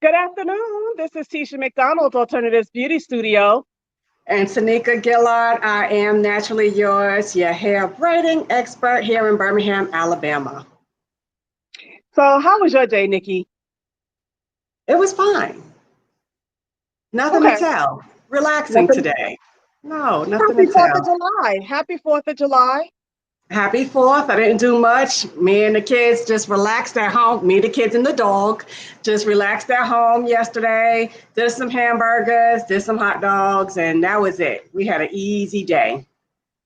Good afternoon. This is Tisha McDonald's Alternatives Beauty Studio. And Tanika Gillard, I am Naturally Yours, your hair braiding expert here in Birmingham, Alabama. So, how was your day, Nikki? It was fine. Nothing to Okay. tell. Relaxing Nothing. today. No, nothing to Happy 4th of tell. July. Happy 4th of July. Happy 4th. I didn't do much. Me and the kids just relaxed at home. Me, the kids, and the dog just relaxed at home yesterday. Did some hamburgers, did some hot dogs, and that was it. We had an easy day.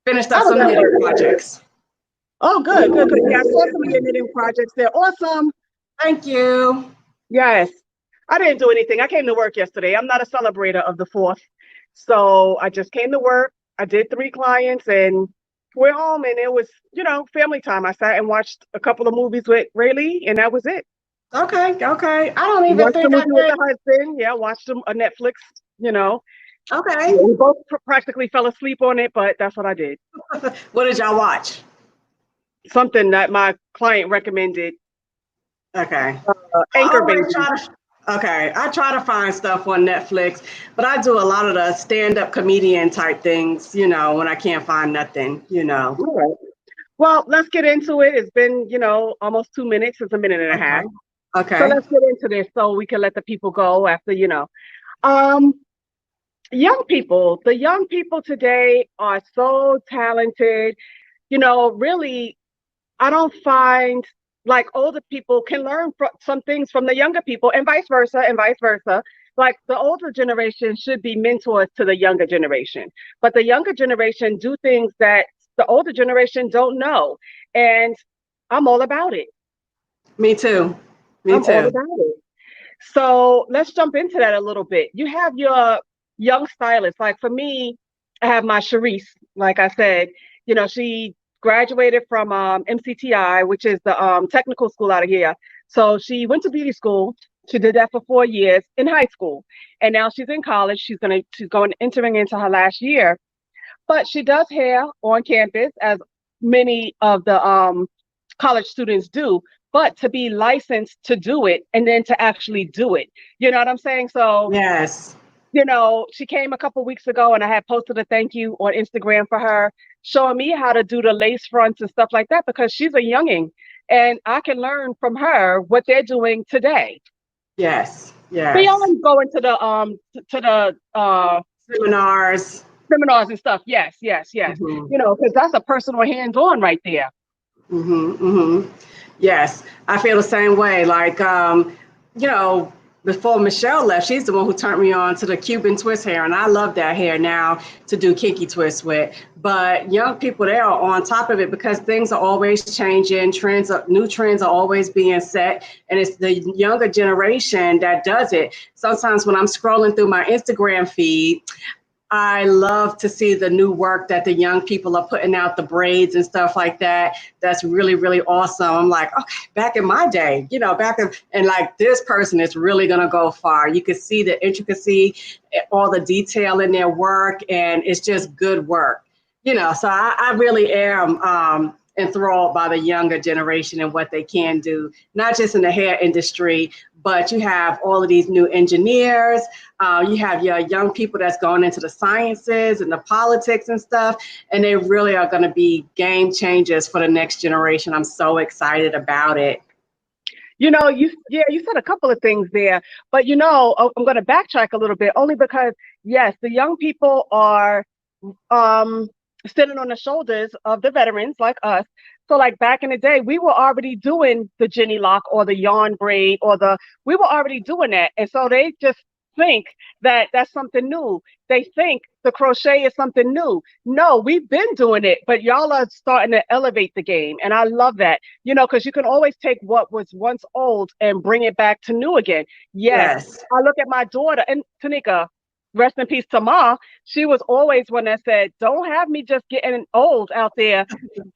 Finished I up was some at knitting work. projects. Oh, good, good, good. Yeah, I saw some of your knitting projects. They're awesome. Thank you. Yes. I didn't do anything. I came to work yesterday. I'm not a celebrator of the 4th. So, I just came to work. I did 3 clients and went home, and it was, family time. I sat and watched a couple of movies with Rayleigh, and that was it. Okay. I don't even Watched a think I movie with did. the husband. Yeah, watched a Netflix. You know, Okay. we both practically fell asleep on it, but that's what I did. What did y'all watch? Something that my client recommended. Okay. I Anchor always Baby. try to, okay. I try to find stuff on Netflix, but I do a lot of the stand-up comedian type things, when I can't find nothing. All right. Well, let's get into it. It's been, almost 2 minutes. It's a minute and a half. Okay. So Okay. let's get into this so we can let the people go after. Um, Young people. The young people today are so talented. Really, I don't find like older people can learn some things from the younger people and vice versa and vice versa. Like the older generation should be mentors to the younger generation, but the younger generation do things that the older generation don't know. And I'm all about it. Me too. Me I'm all too. about it. So let's jump into that a little bit. You have your young stylist. Like for me, I have my Sharice. Like I said, she graduated from MCTI, which is the technical school out of here. So she went to beauty school. She did that for 4 years in high school, and now she's in college. She's going entering into her last year. But she does hair on campus, as many of the college students do. But to be licensed to do it and then to actually do it, you know what I'm saying? So Yes. she came a couple weeks ago and I had posted a thank you on Instagram for her, showing me how to do the lace fronts and stuff like that because she's a younging and I can learn from her what they're doing today. Yes. Yes. Beyond going to the Seminars. seminars and stuff. Yes, yes, yes. Hmm. Because that's a personal hands-on right there. Yes, I feel the same way. Like, you know, before Michelle left, she's the one who turned me on to the Cuban twist hair, and I love that hair now to do kinky twists with. But young people, they are on top of it because things are always changing. New trends are always being set, and it's the younger generation that does it. Sometimes when I'm scrolling through my Instagram feed, I love to see the new work that the young people are putting out, the braids and stuff like that. That's really, really awesome. I'm like, okay, back in my day, and like this person is really going to go far. You can see the intricacy, all the detail in their work, and it's just good work. So I really am enthralled by the younger generation and what they can do, not just in the hair industry, but you have all of these new engineers. You have your young people that's going into the sciences and the politics and stuff, and they really are going to be game changers for the next generation. I'm so excited about it. You said a couple of things there, but I'm going to backtrack a little bit only because yes, the young people are um standing on the shoulders of the veterans like us. So like back in the day, we were already doing the Jenny lock or the yarn braid we were already doing that. And so they just think that that's something new. They think the crochet is something new. No, we've been doing it, but y'all are starting to elevate the game. And I love that, because you can always take what was once old and bring it back to new again. Yes. Yes. I look at my daughter and Tanika, rest in peace to Ma. She was always one that said, don't have me just getting old out there.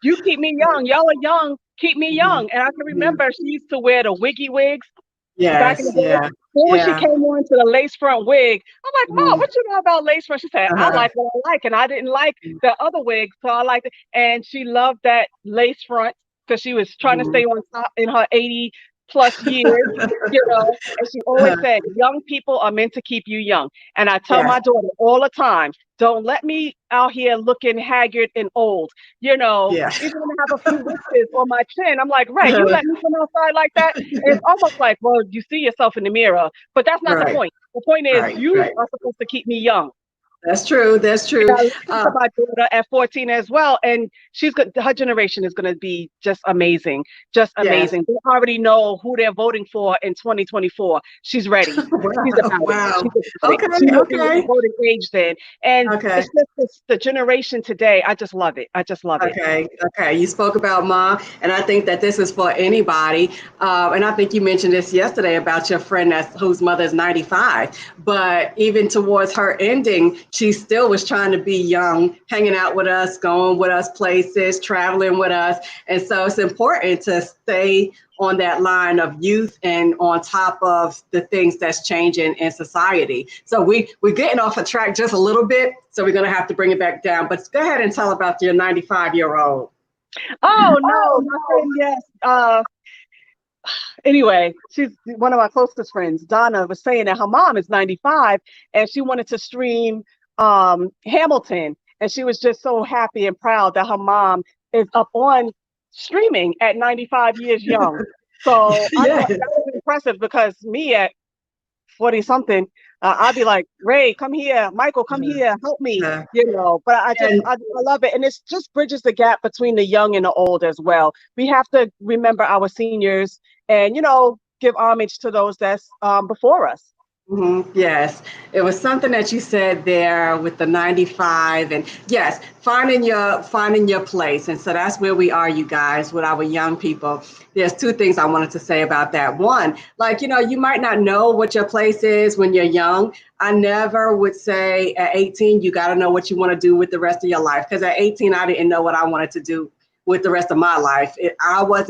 You keep me young. Y'all are young. Keep me Mhm. young. And I can Mhm. remember she used to wear the wiggy wigs back in the Yes. day. Yeah. Then when she Yeah. came on to the lace front wig, I'm like, Mom, Mhm. what you know about lace front? She said, I Uh-huh. like what I like. And I didn't like the other wigs. So I liked it. And she loved that lace front because she was trying to Mhm. stay on top in her 80 plus years, and she always said, young people are meant to keep you young. And I tell my Yes, daughter all the time, don't let me out here looking haggard and old. yes. Even when I have a few whiskers on my chin, I'm like, Ray, you let me come outside like that? And it's almost like, well, you see yourself in the mirror. But that's not the Right, point. The point is, right, you right. are supposed to keep me young. That's true. That's And true. I listen to my daughter at 14 as well, and she's good. Her generation is going to be just amazing, just Yes. amazing. They already know who they're voting for in 2024. She's ready. She's Wow. about it. Wow. She's about it. Okay. She will be Okay. of voting age then, and Okay. it's just the generation today. I just love it. I just love it. Okay, okay. You spoke about mom, and I think that this is for anybody. And I think you mentioned this yesterday about your friend whose mother is 95. But even towards her ending, she still was trying to be young, hanging out with us, going with us places, traveling with us. And so it's important to stay on that line of youth and on top of the things that's changing in society. So we're getting off a track just a little bit, so we're going to have to bring it back down. But go ahead and tell about your 95-year-old. Oh no, my friend, yes. Anyway, she's one of my closest friends. Donna was saying that her mom is 95 and she wanted to stream Hamilton. And she was just so happy and proud that her mom is up on streaming at 95 years young. So I thought Yes. that was impressive because me at 40 something, I'd be like, Ray, come here, Michael, come here, help me, Uh, but I just, and I love it. And it's just bridges the gap between the young and the old as well. We have to remember our seniors and, give homage to those that's before us. Yes, it was something that you said there with the 95, and yes, finding your place. And so that's where we are, you guys, with our young people. There's two things I wanted to say about that. One, like, you might not know what your place is when you're young. I never would say at 18 you got to know what you want to do with the rest of your life, because at 18 I didn't know what I wanted to do with the rest of my life. I was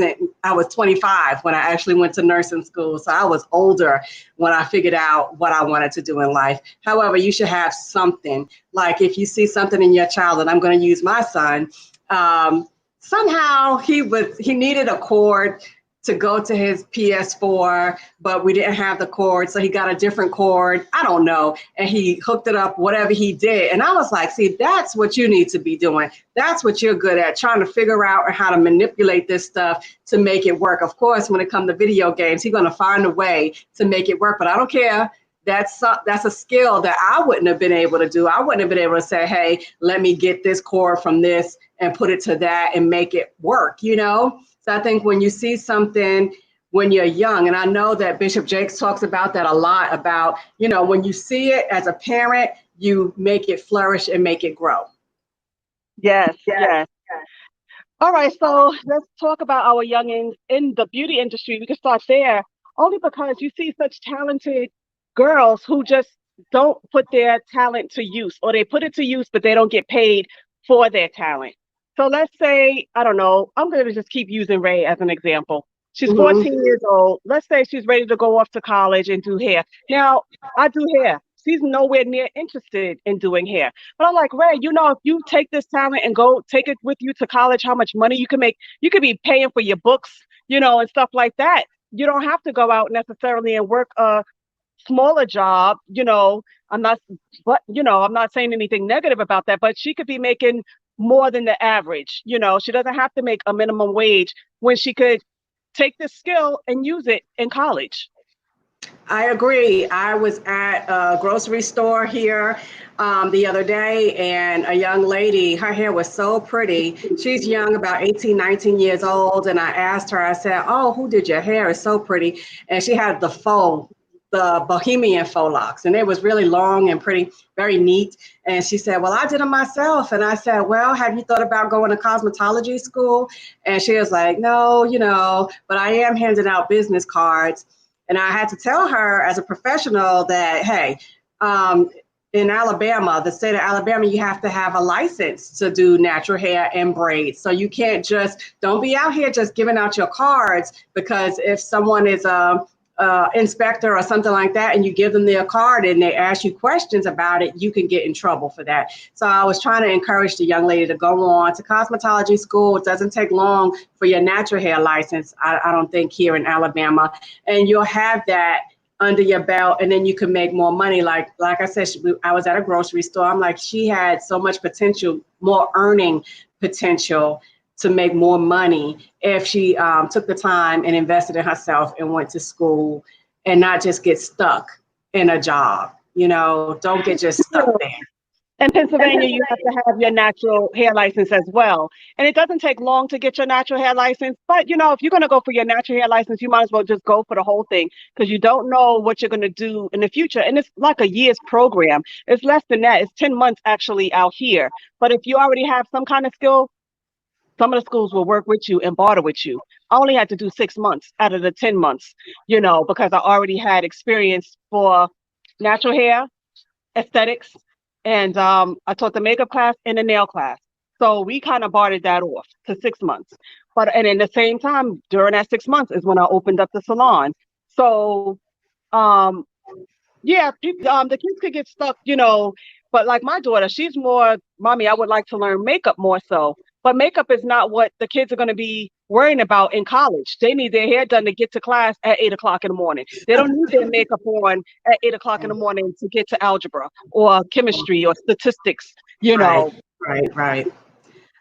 25 when I actually went to nursing school. So I was older when I figured out what I wanted to do in life. However, you should have something. Like if you see something in your child, and I'm going to use my son, somehow he needed a cord to go to his PS4, but we didn't have the cord. So he got a different cord. I don't know. And he hooked it up, whatever he did. And I was like, see, that's what you need to be doing. That's what you're good at, trying to figure out how to manipulate this stuff to make it work. Of course, when it comes to video games, he's going to find a way to make it work, but I don't care. That's a skill that I wouldn't have been able to do. I wouldn't have been able to say, hey, let me get this cord from this and put it to that and make it work. So I think when you see something when you're young, and I know that Bishop Jakes talks about that a lot, about, when you see it as a parent, you make it flourish and make it grow. Yes, Yes. yes. All right, so let's talk about our youngins in the beauty industry. We can start there, only because you see such talented girls who just don't put their talent to use, or they put it to use, but they don't get paid for their talent. So let's say, I don't know, I'm going to just keep using Ray as an example. She's Mhm. 14 years old. Let's say she's ready to go off to college and do hair. Now, I do hair. She's nowhere near interested in doing hair. But I'm like, Ray, if you take this talent and go take it with you to college, how much money you can make? You could be paying for your books, and stuff like that. You don't have to go out necessarily and work a smaller job. I'm not, but I'm not saying anything negative about that. But she could be making more than the average. She doesn't have to make a minimum wage when she could take this skill and use it in college. I agree. I was at a grocery store here the other day, and a young lady, her hair was so pretty. She's young, about 18, 19 years old. And I asked her, I said, oh, who did your hair? It's so pretty. And she had the Bohemian faux locks, and it was really long and pretty, very neat. And she said, well, I did them myself. And I said, well, have you thought about going to cosmetology school? And she was like, no, but I am handing out business cards. And I had to tell her as a professional that, hey, in Alabama, the state of Alabama, you have to have a license to do natural hair and braids. So you can't don't be out here just giving out your cards, because if someone is inspector or something like that, and you give them their card and they ask you questions about it, you can get in trouble for that. So I was trying to encourage the young lady to go on to cosmetology school. It doesn't take long for your natural hair license, I don't think, here in Alabama, and you'll have that under your belt, and then you can make more money. Like I said, I was at a grocery store. I'm like, she had so much potential, more earning potential to make more money if she took the time and invested in herself and went to school, and not just get stuck in a job. Don't get just stuck there. In Pennsylvania, you have to have your natural hair license as well. And it doesn't take long to get your natural hair license. But, if you're going to go for your natural hair license, you might as well just go for the whole thing, because you don't know what you're going to do in the future. And it's like a year's program. It's less than that. It's 10 months actually out here. But if you already have some kind of skill, some of the schools will work with you and barter with you. I only had to do 6 months out of the 10 months, because I already had experience for natural hair, aesthetics, and I taught the makeup class and the nail class. So we kind of bartered that off to 6 months. And in the same time, during that 6 months is when I opened up the salon. So yeah, the kids could get stuck, but like my daughter, she's more, mommy, I would like to learn makeup more so. But makeup is not what the kids are going to be worrying about in college. They need their hair done to get to class at 8 o'clock in the morning. They don't need their makeup on at 8 o'clock in the morning to get to algebra or chemistry or statistics, Right.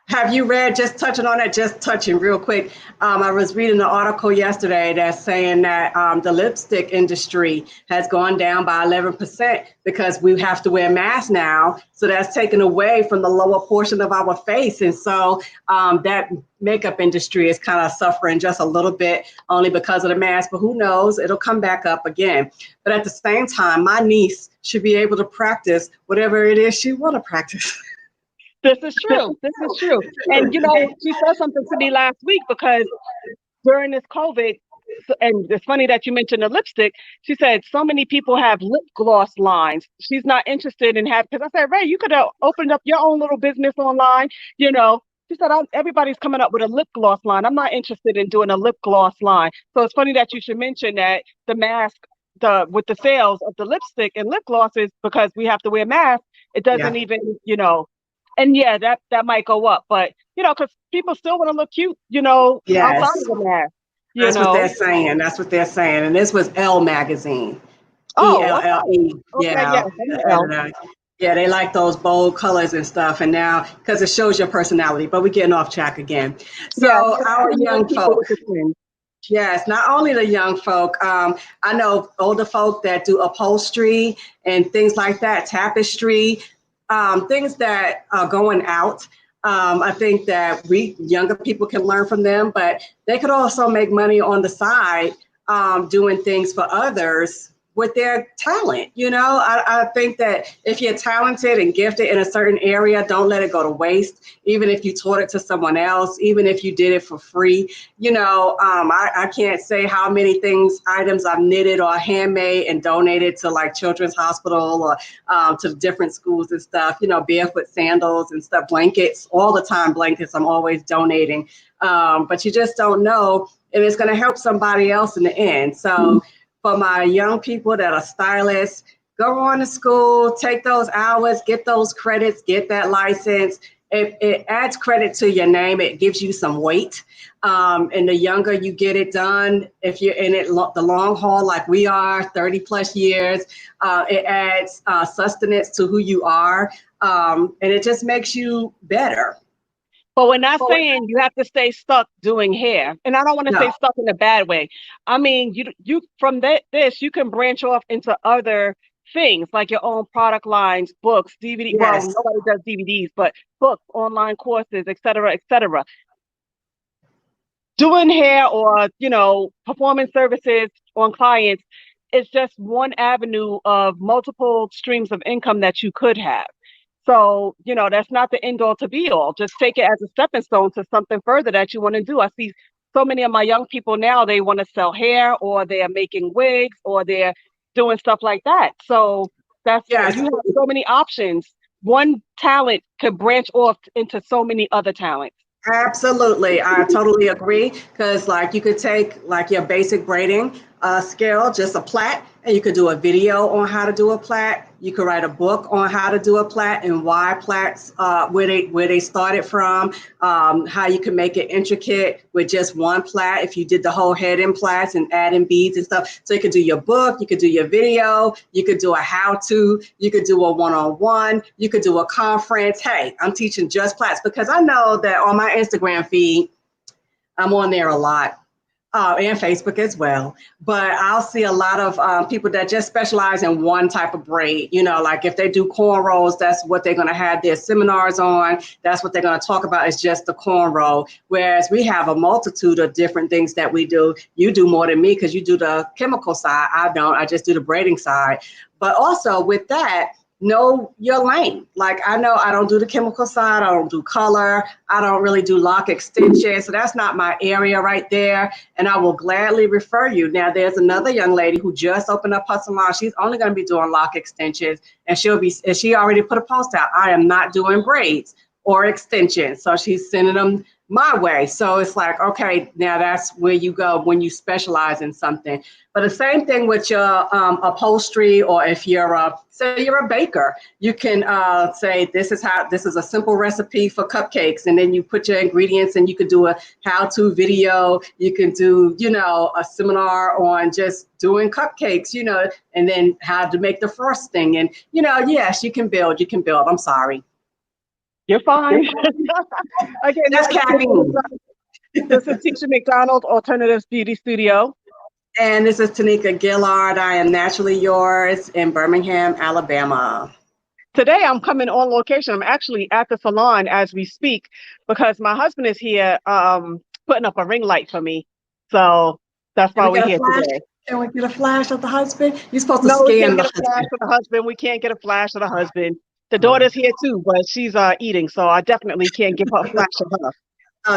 Have you read, just touching real quick, I was reading an article yesterday that's saying that the lipstick industry has gone down by 11% because we have to wear masks now. So that's taken away from the lower portion of our face. And so that makeup industry is kind of suffering just a little bit only because of the mask, but who knows, it'll come back up again. But at the same time, my niece should be able to practice whatever it is she want to practice. This is true. And, she said something to me last week, because during this COVID, and it's funny that you mentioned the lipstick, she said so many people have lip gloss lines. She's not interested in because I said, Ray, you could have opened up your own little business online. She said, everybody's coming up with a lip gloss line. I'm not interested in doing a lip gloss line. So it's funny that you should mention that the mask, with the sales of the lipstick and lip glosses, because we have to wear masks, it doesn't even, and yeah, that might go up, but because people still want to look cute, Yes. outside of the mask. That's what they're saying. And this was Elle magazine. Oh, ELLE. okay, Yeah. Yeah, they like those bold colors and stuff. And now, because it shows your personality, but we're getting off track again. So our young folk. Yes, not only the young folk. I know older folk that do upholstery and things like that, tapestry. Things that are going out. I think that we younger people can learn from them, but they could also make money on the side doing things for others with their talent. I think that if you're talented and gifted in a certain area, don't let it go to waste. Even if you taught it to someone else, even if you did it for free, I can't say how many items I've knitted or handmade and donated to like Children's Hospital or to different schools and stuff, barefoot sandals and stuff, blankets, all the time, blankets, I'm always donating. But you just don't know if it's going to help somebody else in the end. So for my young people that are stylists, go on to school, take those hours, get those credits, get that license. It adds credit to your name. It gives you some weight. And the younger you get it done, if you're in it the long haul like we are, 30 plus years, it adds sustenance to who you are. And it just makes you better. But we're not saying you have to stay stuck doing hair. And I don't want to say stuck in a bad way. I mean, you from this, you can branch off into other things like your own product lines, books, DVD. Yes. Well, nobody does DVDs, but books, online courses, et cetera, et cetera. Doing hair or, performance services on clients is just one avenue of multiple streams of income that you could have. So, that's not the end all to be all. Just take it as a stepping stone to something further that you want to do. I see so many of my young people now, they want to sell hair, or they're making wigs, or they're doing stuff like that. So you have so many options. One talent could branch off into so many other talents. Absolutely. I totally agree. Because like you could take like your basic braiding skill, just a plait, and you could do a video on how to do a plait. You could write a book on how to do a plait and why plaits, where they started from, how you can make it intricate with just one plait if you did the whole head in plaits and adding beads and stuff. So you could do your book, you could do your video, you could do a how-to, you could do a one-on-one, you could do a conference. Hey, I'm teaching just plaits because I know that on my Instagram feed, I'm on there a lot. And Facebook as well. But I'll see a lot of people that just specialize in one type of braid. You know, like if they do cornrows, that's what they're going to have their seminars on. That's what they're going to talk about is just the cornrow. Whereas we have a multitude of different things that we do. You do more than me because you do the chemical side. I don't. I just do the braiding side. But also with that, know your lane. Like I know I don't do the chemical side, I don't do color, I don't really do lock extension. So that's not my area right there. And I will gladly refer you. Now there's another young lady who just opened up her salon. She's only going to be doing lock extensions and she already put a post out. I am not doing braids or extensions. So she's sending them my way. So it's like, okay, now that's where you go when you specialize in something. But the same thing with your upholstery, or if you're say you're a baker, you can say this is a simple recipe for cupcakes, and then you put your ingredients and you could do a how-to video. You can do, you know, a seminar on just doing cupcakes, you know, and then how to make the frosting. And, you know, yes, you can build. I'm sorry. You're fine. Again, That's caffeine. this is Tisha McDonald, Alternatives Beauty Studio. And this is Tanika Gillard. I am naturally yours in Birmingham, Alabama. Today I'm coming on location. I'm actually at the salon as we speak because my husband is here putting up a ring light for me. So that's why we're here today. Can we get a flash of the husband? You're supposed to No, we scan can't the get a flash of the husband. We can't get a flash of the husband. The daughter's here too, but she's eating, so I definitely can't give her a flash of her.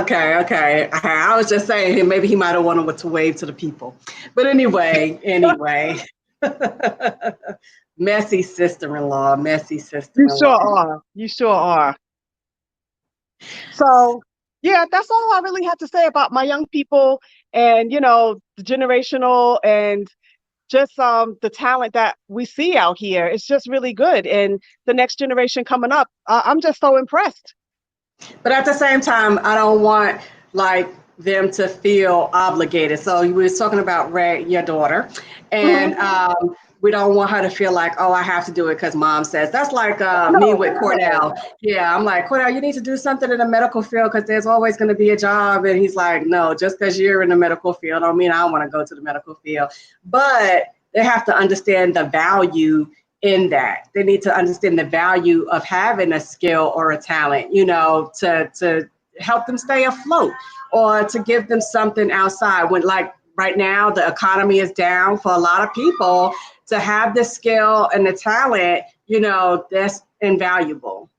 Okay. I was just saying maybe he might have wanted to wave to the people. But anyway. Messy sister-in-law. You sure are. So yeah, that's all I really have to say about my young people and, you know, the generational and just the talent that we see out here. It's just really good. And the next generation coming up, I'm just so impressed. But at the same time, I don't want like them to feel obligated. So we were talking about Ray, your daughter, and we don't want her to feel like, oh, I have to do it because mom says. That's like me with Cordell. Yeah, I'm like, Cordell, you need to do something in the medical field because there's always going to be a job. And he's like, no, just because you're in the medical field don't mean I don't want to go to the medical field. But they have to understand the value in that. They need to understand the value of having a skill or a talent, you know, to help them stay afloat or to give them something outside. When like right now, the economy is down for a lot of people. To have the skill and the talent, you know, that's invaluable.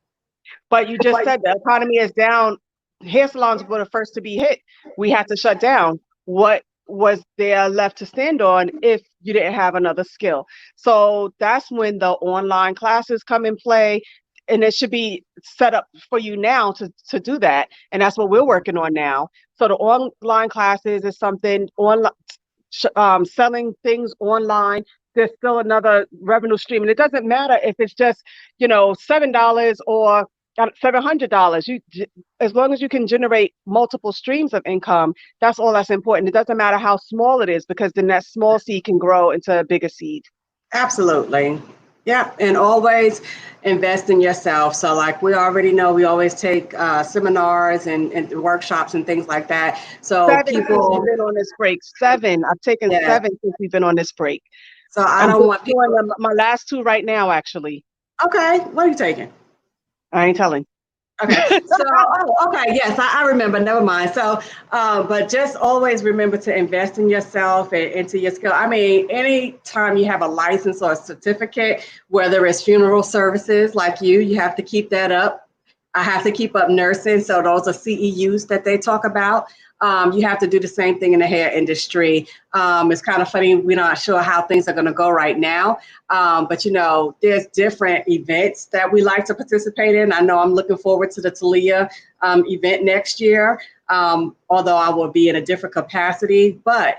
But you just said the economy is down. Hair salons were the first to be hit. We had to shut down. What was there left to stand on if you didn't have another skill? So that's when the online classes come in play, and it should be set up for you now to do that. And that's what we're working on now. So the online classes is something online, selling things online. There's still another revenue stream, and it doesn't matter if it's just, you know, $7 or $700. As long as you can generate multiple streams of income, that's all that's important. It doesn't matter how small it is, because then that small seed can grow into a bigger seed. Absolutely. Yeah, and always invest in yourself. So like we already know, we always take seminars and workshops and things like that. So 7 people since we've been on this break. 7. I've taken 7 since we've been on this break. So I don't want people. Doing my last 2 right now, actually. Okay, what are you taking? I ain't telling. Okay, so okay, yes, I remember. Never mind. So, but just always remember to invest in yourself and into your skill. I mean, anytime you have a license or a certificate, whether it's funeral services like you have to keep that up. I have to keep up nursing. So those are CEUs that they talk about. You have to do the same thing in the hair industry. It's kind of funny. We're not sure how things are going to go right now. But, you know, there's different events that we like to participate in. I know I'm looking forward to the Talia event next year, although I will be in a different capacity. But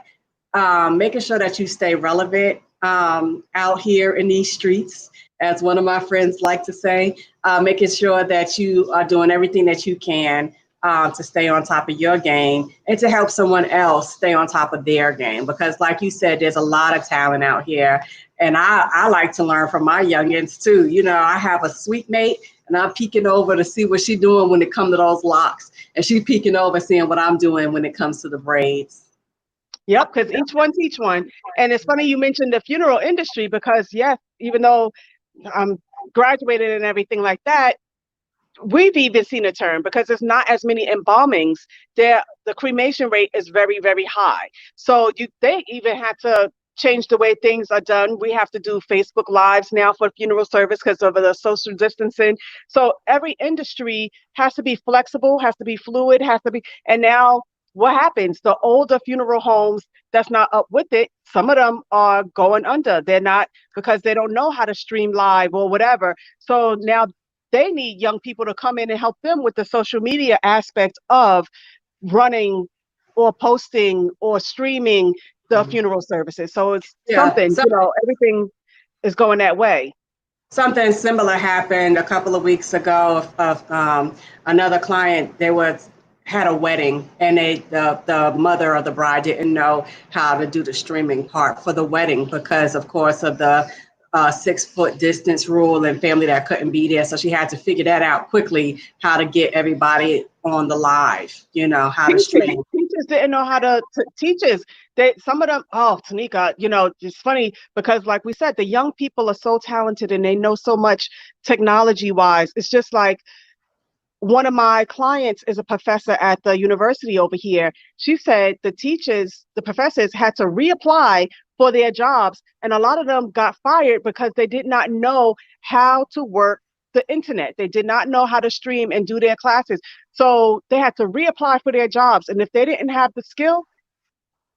making sure that you stay relevant out here in these streets, as one of my friends like to say, making sure that you are doing everything that you can to stay on top of your game and to help someone else stay on top of their game. Because like you said, there's a lot of talent out here. And I like to learn from my youngins too. You know, I have a sweet mate and I'm peeking over to see what she's doing when it comes to those locks. And she's peeking over seeing what I'm doing when it comes to the braids. Yep, because each one teach one. And it's funny you mentioned the funeral industry because yes, even though I'm graduated and everything like that, we've even seen a turn because there's not as many embalmings. There, the cremation rate is very, very high. So they even had to change the way things are done. We have to do Facebook Lives now for funeral service because of the social distancing. So every industry has to be flexible, has to be fluid, has to be. And now what happens? The older funeral homes that's not up with it, some of them are going under. They're not because they don't know how to stream live or whatever. So now they need young people to come in and help them with the social media aspect of running or posting or streaming the funeral services. So it's Yeah. something, So, everything is going that way. something similar happened a couple of weeks ago of another client. They had a wedding, and the mother of the bride didn't know how to do the streaming part for the wedding because, of course, of the 6 foot distance rule and family that couldn't be there. So she had to figure that out quickly, how to get everybody on the live, you know, how to stream. Teachers didn't know how to teachers. Some of them, oh, Tanika, it's funny because like we said, the young people are so talented and they know so much technology wise. It's just like one of my clients is a professor at the university over here. She said the professors had to reapply for their jobs, and a lot of them got fired because they did not know how to work the internet. They did not know how to stream and do their classes. So they had to reapply for their jobs. And if they didn't have the skill,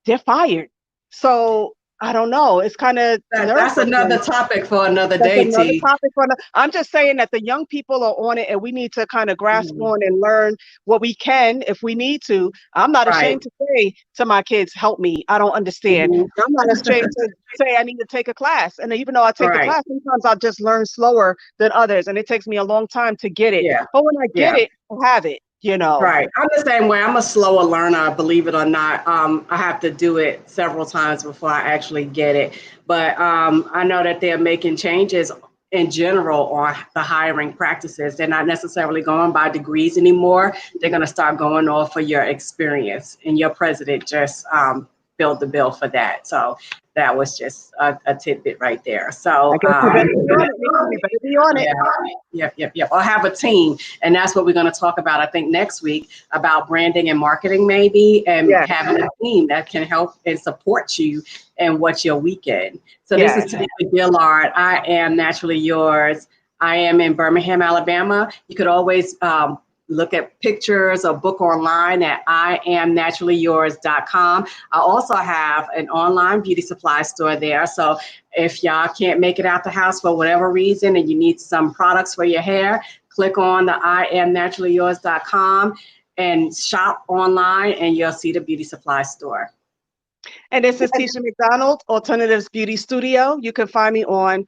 they're fired. So I don't know. It's kind of That's another topic for another that's day, another T. topic for I'm just saying that the young people are on it and we need to kind of grasp Mhm. on and learn what we can if we need to. I'm not Right. ashamed to say to my kids, help me. I don't understand. Mhm. I'm not ashamed to say I need to take a class. And even though I take the Right. class, sometimes I'll just learn slower than others. And it takes me a long time to get it. Yeah. But when I get Yeah. it, I have it. Right. I'm the same way. I'm a slower learner, believe it or not. I have to do it several times before I actually get it. But I know that they're making changes in general on the hiring practices. They're not necessarily going by degrees anymore. They're going to start going off for your experience. And your president just filled the bill for that. So that was just a tidbit right there. I So guess you better be on it, Nikki. You better be on it. yeah, yep. Or have a team. And that's what we're going to talk about, I think, next week about branding and marketing, maybe, and Yes, having a team that can help and support you and what's your weekend. So this is yes. Tanika Dillard. I am Naturally Yours. I am in Birmingham, Alabama. You could always look at pictures or book online at iamnaturallyyours.com. I also have an online beauty supply store there. So if y'all can't make it out the house for whatever reason and you need some products for your hair, click on the iamnaturallyyours.com and shop online and you'll see the beauty supply store. And this is Tisha McDonald, Alternatives Beauty Studio. You can find me on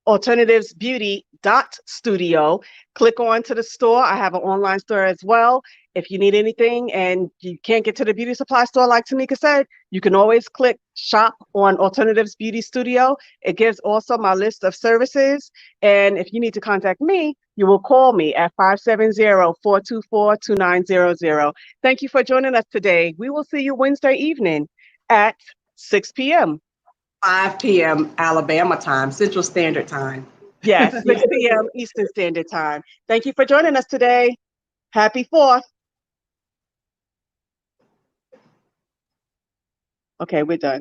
alternativesbeauty.studio. Click on to the store. I have an online store as well. If you need anything and you can't get to the beauty supply store, like Tanika said, you can always click shop on Alternatives Beauty Studio. It gives also my list of services. And if you need to contact me, you will call me at 570-424-2900. Thank you for joining us today. We will see you Wednesday evening at 6 p.m. 5 p.m. Alabama time, Central Standard Time. Yes, 6 p.m. Eastern Standard Time. Thank you for joining us today. Happy 4th. Okay, we're done.